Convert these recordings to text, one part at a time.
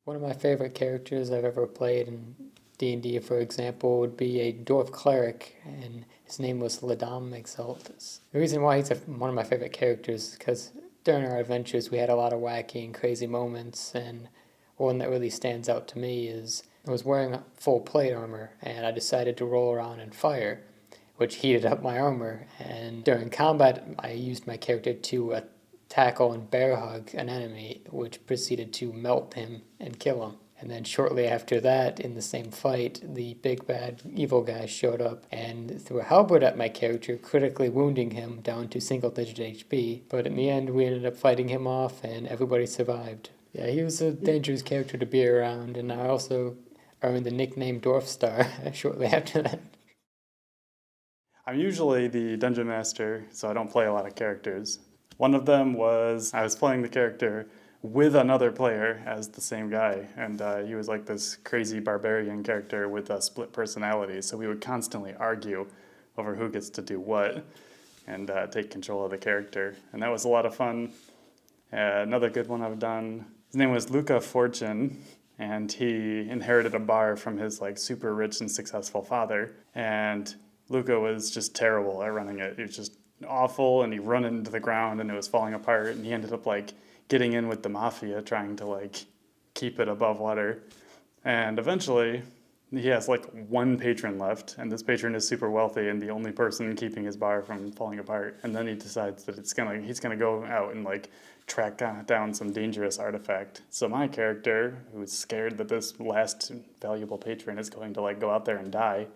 One of my favorite characters I've ever played in D&D, for example, would be a dwarf cleric, and his name was Ladam Exaltus. The reason why he's one of my favorite characters is because during our adventures we had a lot of wacky and crazy moments, and one that really stands out to me is I was wearing full plate armor, and I decided to roll around and fire, which heated up my armor, and during combat I used my character to tackle and bear hug an enemy, which proceeded to melt him and kill him. And then shortly after that, in the same fight, the big bad evil guy showed up and threw a halberd at my character, critically wounding him down to single digit HP. But in the end, we ended up fighting him off and everybody survived. Yeah, he was a dangerous character to be around, and I also earned the nickname Dwarf Star shortly after that. I'm usually the dungeon master, so I don't play a lot of characters. One of them was I was playing the character with another player as the same guy, and he was like this crazy barbarian character with a split personality, so we would constantly argue over who gets to do what and take control of the character, and that was a lot of fun. Another good one I've done, his name was Luca Fortune, and he inherited a bar from his like super rich and successful father, and Luca was just terrible at running it. He was just awful, and he run into the ground and it was falling apart, and he ended up like getting in with the mafia trying to like keep it above water. And eventually he has like one patron left, and this patron is super wealthy and the only person keeping his bar from falling apart. And then he decides that he's gonna go out and like track down some dangerous artifact. So my character, who is scared that this last valuable patron is going to like go out there and die,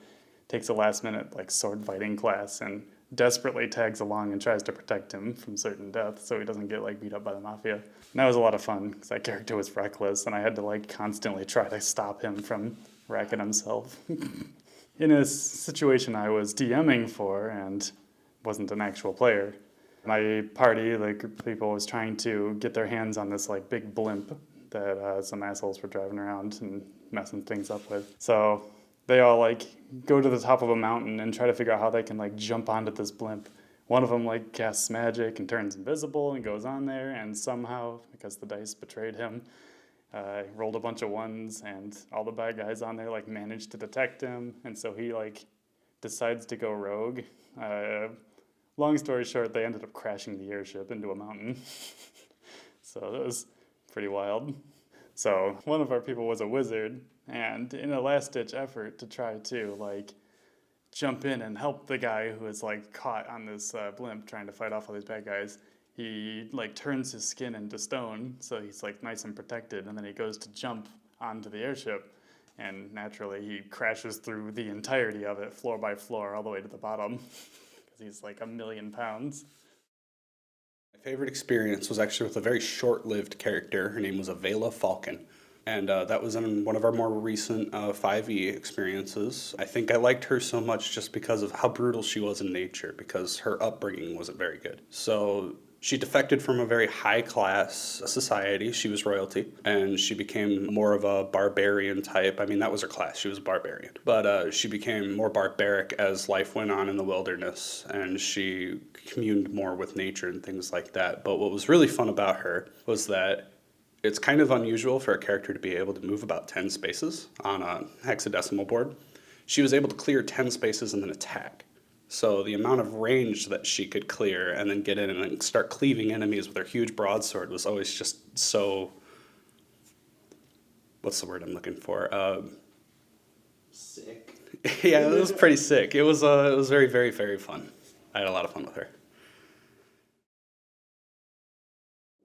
takes a last minute like sword fighting class and desperately tags along and tries to protect him from certain death so he doesn't get like beat up by the mafia. And that was a lot of fun because that character was reckless and I had to like constantly try to stop him from wrecking himself. In a situation I was DMing for and wasn't an actual player, my party, like people, was trying to get their hands on this like big blimp that some assholes were driving around and messing things up with. So they all like go to the top of a mountain and try to figure out how they can like jump onto this blimp. One of them like casts magic and turns invisible and goes on there, and somehow, because the dice betrayed him, rolled a bunch of ones, and all the bad guys on there like managed to detect him, and so he like decides to go rogue. Long story short, they ended up crashing the airship into a mountain. So that was pretty wild. So one of our people was a wizard, and in a last-ditch effort to try to like jump in and help the guy who is like caught on this blimp trying to fight off all these bad guys, he like turns his skin into stone, so he's like nice and protected, and then he goes to jump onto the airship, and naturally he crashes through the entirety of it, floor by floor, all the way to the bottom, because he's like 1,000,000 pounds. My favorite experience was actually with a very short-lived character. Her name was Avela Falcon, and that was in one of our more recent 5e experiences. I think I liked her so much just because of how brutal she was in nature, because her upbringing wasn't very good. So she defected from a very high-class society. She was royalty, and she became more of a barbarian type. I mean, that was her class. She was a barbarian. But she became more barbaric as life went on in the wilderness, and she communed more with nature and things like that. But what was really fun about her was that it's kind of unusual for a character to be able to move about 10 spaces on a hexadecimal board. She was able to clear 10 spaces and then attack. So the amount of range that she could clear and then get in and then start cleaving enemies with her huge broadsword was always just so... What's the word I'm looking for? Sick. Yeah, it was pretty sick. It was very, very, very fun. I had a lot of fun with her.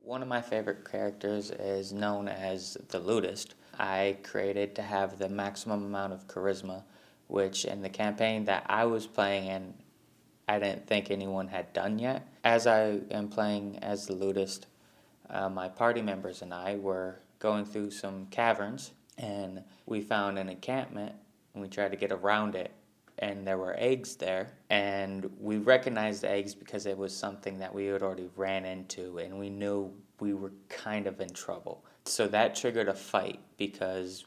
One of my favorite characters is known as the Ludist. I created to have the maximum amount of charisma, which in the campaign that I was playing in, I didn't think anyone had done yet. As I am playing as the Ludist, my party members and I were going through some caverns, and we found an encampment, and we tried to get around it, and there were eggs there, and we recognized the eggs because it was something that we had already ran into, and we knew we were kind of in trouble. So that triggered a fight because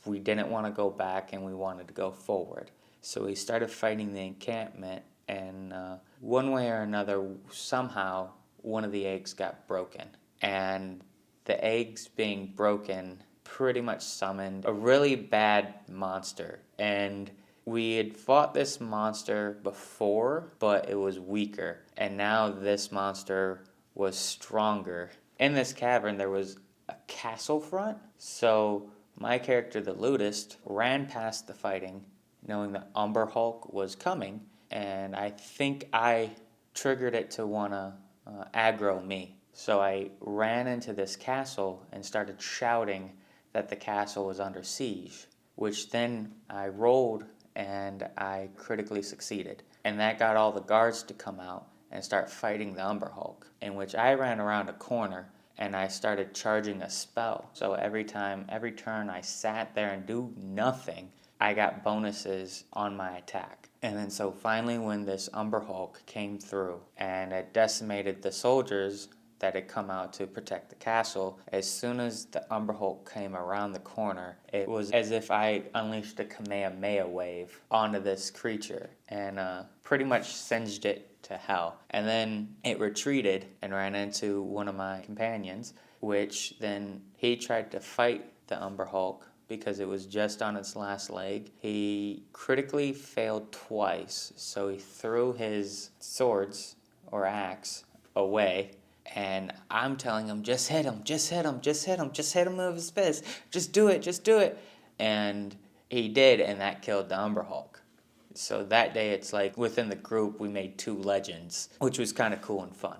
we didn't want to go back and we wanted to go forward. So we started fighting the encampment, and one way or another, somehow one of the eggs got broken. And the eggs being broken pretty much summoned a really bad monster. And we had fought this monster before, but it was weaker. And now this monster was stronger. In this cavern, there was a castle front. So my character, the Ludist, ran past the fighting, knowing that Umber Hulk was coming. And I think I triggered it to want to aggro me. So I ran into this castle and started shouting that the castle was under siege, which then I rolled and I critically succeeded. And that got all the guards to come out and start fighting the Umber Hulk, in which I ran around a corner and I started charging a spell. So every turn I sat there and do nothing, I got bonuses on my attack. And then so finally when this Umber Hulk came through and it decimated the soldiers that had come out to protect the castle, as soon as the Umber Hulk came around the corner, it was as if I unleashed a Kamehameha wave onto this creature and pretty much singed it to hell. And then it retreated and ran into one of my companions, which then he tried to fight the Umber Hulk because it was just on its last leg. He critically failed twice, so he threw his swords or axe away. And I'm telling him, just hit him, just hit him, just hit him, just hit him with his fist. Just do it, just do it. And he did, and that killed the Umber Hulk. So that day, it's like within the group, we made 2 legends, which was kind of cool and fun.